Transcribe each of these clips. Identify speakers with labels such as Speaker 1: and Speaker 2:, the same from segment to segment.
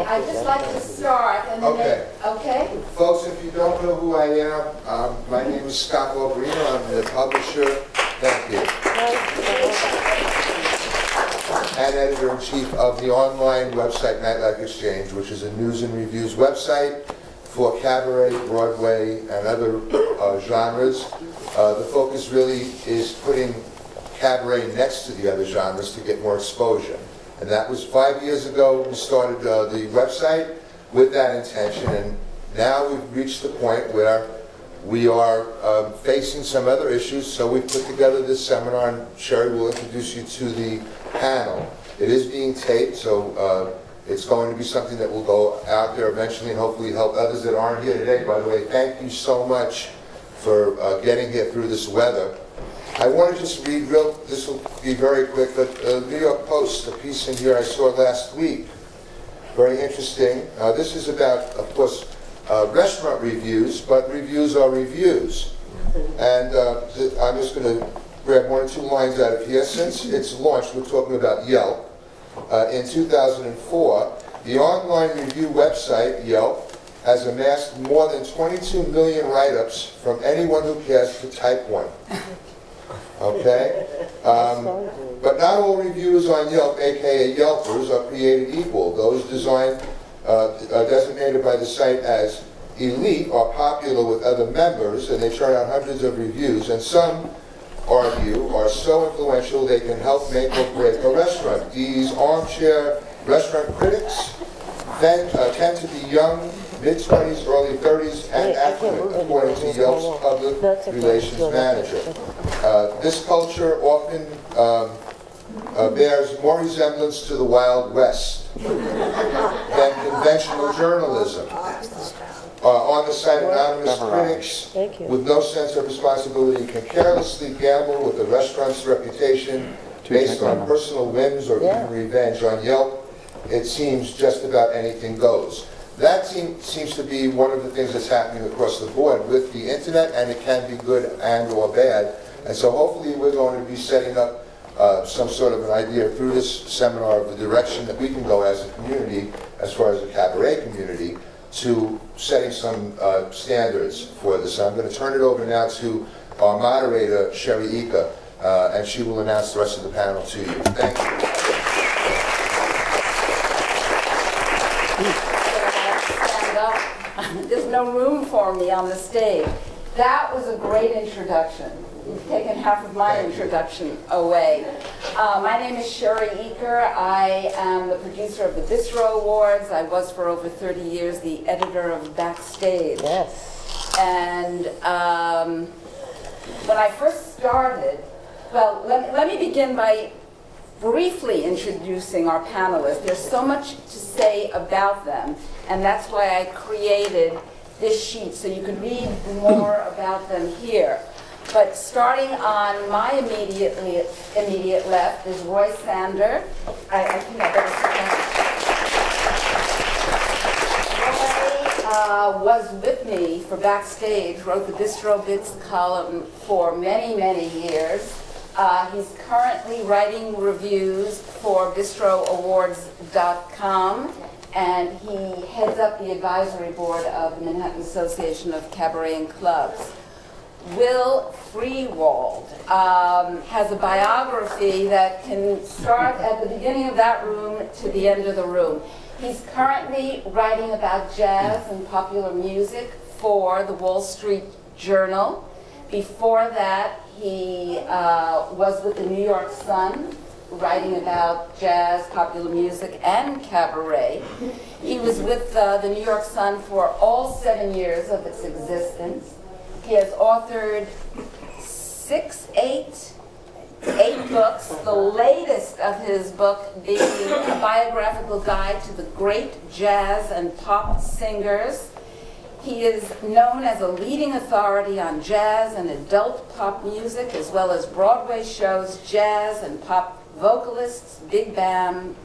Speaker 1: I'd just like to start and then okay?
Speaker 2: Folks, if you don't know who I am, my name is Scott Walberino. I'm the publisher, thank you, and editor-in-chief of the online website Nightlife Exchange, which is a news and reviews website for cabaret, Broadway, and other genres. The focus really is putting cabaret next to the other genres to get more exposure. And that was 5 years ago. We started the website with that intention, and now we've reached the point where we are facing some other issues, so we've put together this seminar, and Sherry will introduce you to the panel. It is being taped, so it's going to be something that will go out there eventually and hopefully help others that aren't here today. By the way, thank you so much for getting here through this weather. I want to just read this will be very quick, but New York Post, a piece in here I saw last week, very interesting. This is about, of course, restaurant reviews, but reviews are reviews. And I'm just going to grab one or two lines out of here. Since its launch, we're talking about Yelp. In 2004, the online review website, Yelp, has amassed more than 22 million write-ups from anyone who cares to type one. Okay? But not all reviews on Yelp, aka Yelpers, are created equal. Those designated by the site as elite are popular with other members, and they churn out hundreds of reviews, and some argue are so influential they can help make or break a restaurant. These armchair restaurant critics tend to be young, mid-20s, early 30s, and affluent, according to Yelp's public relations manager. This culture often bears more resemblance to the Wild West than conventional journalism. On the site, anonymous critics with no sense of responsibility can carelessly gamble with the restaurant's reputation based on personal whims or even revenge. On Yelp, it seems just about anything goes. That seems to be one of the things that's happening across the board with the internet, and it can be good and or bad. And so hopefully we're going to be setting up some sort of an idea through this seminar of the direction that we can go as a community, as far as the cabaret community, to setting some standards for this. I'm going to turn it over now to our moderator, Sherry Eaker, and she will announce the rest of the panel to you. Thank you.
Speaker 1: There's no room for me on the stage. That was a great introduction. You've taken half of my introduction away. My name is Sherry Eaker. I am the producer of the Bistro Awards. I was for over 30 years the editor of Backstage.
Speaker 3: Yes.
Speaker 1: And when I first started, well, let me begin by briefly introducing our panelists. There's so much to say about them, and that's why I created this sheet, so you can read more about them here. But starting on my immediate left is Roy Sander. I think I better sit down. Roy was with me for Backstage, wrote the Bistro Bits column for many, many years. He's currently writing reviews for BistroAwards.com, and he heads up the advisory board of the Manhattan Association of Cabaret and Clubs. Will Friedwald has a biography that can start at the beginning of that room to the end of the room. He's currently writing about jazz and popular music for the Wall Street Journal. Before that, he was with the New York Sun, writing about jazz, popular music, and cabaret. He was with the New York Sun for all 7 years of its existence. He has authored eight books, the latest of his book being a biographical guide to the great jazz and pop singers. He is known as a leading authority on jazz and adult pop music, as well as Broadway shows, jazz and pop vocalists, big bands,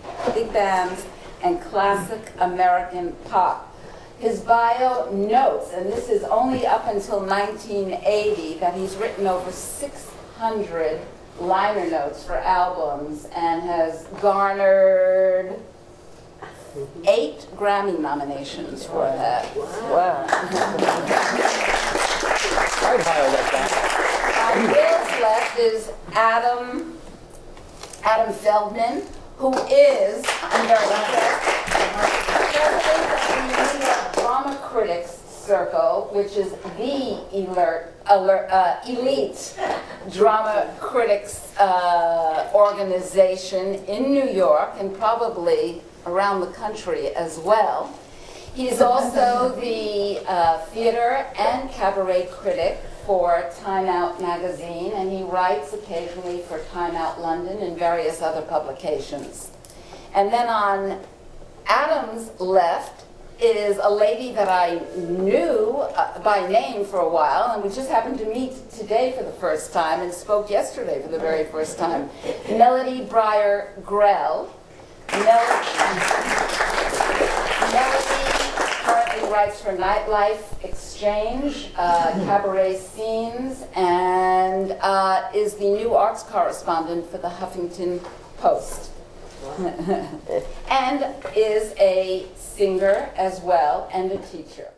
Speaker 1: and classic American pop. His bio notes, and this is only up until 1980, that he's written over 600 liner notes for albums and has garnered 8 Grammy nominations for that.
Speaker 3: Wow. I'd highlight that.
Speaker 1: On Bill's left is Adam Feldman, who is, I'm very impressed, president of the New York Drama Critics Circle, which is the elite drama critics organization in New York and probably around the country as well. He's also the theater and cabaret critic for Time Out magazine, and he writes occasionally for Time Out London and various other publications. And then on Adam's left is a lady that I knew by name for a while, and we just happened to meet today for the first time and spoke yesterday for the very first time. Melody Breyer-Grell. Melody currently writes for Nightlife Exchange, Cabaret Scenes, and is the new arts correspondent for the Huffington Post. And is a singer as well and a teacher.